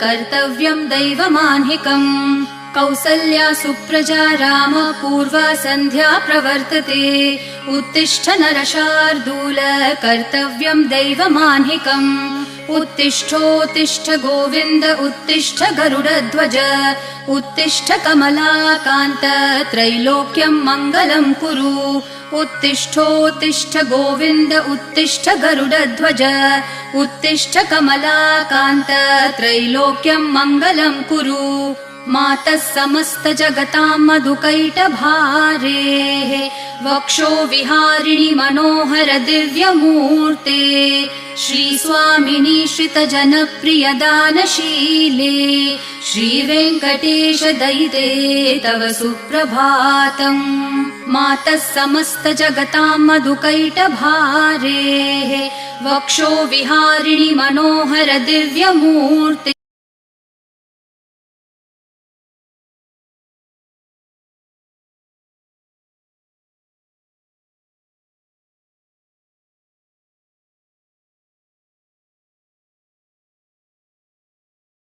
कर्तव्यं दैवमान्हिकम् कौसल्या सुप्रजा राम पूर्वा सन्ध्या प्रवर्तते उत्तिष्ठ नरशार्दूल कर्तव्यं दैवमान्हिकम् उत्तिष्ठोत्तिष्ठ गोविन्द उत्तिष्ठ गरुडध्वज उत्तिष्ठ कमलाकान्त त्रैलोक्यं मङ्गलं कुरु उत्तिष्ठोत्तिष्ठ गोविन्द उत्तिष्ठ गरुडध्वज उत्तिष्ठ कमलाकान्त त्रैलोक्यं मङ्गलं कुरु मातः समस्त जगतां मधुकैटभारेः वक्षो विहारिणि मनोहर दिव्यमूर्ते श्रीस्वामिनि श्रितजनप्रिय दानशीले श्रीवेङ्कटेश दयिते तव सुप्रभातम् मातः समस्त जगतां मधुकैटभारेः वक्षो विहारिणि मनोहर दिव्यमूर्ते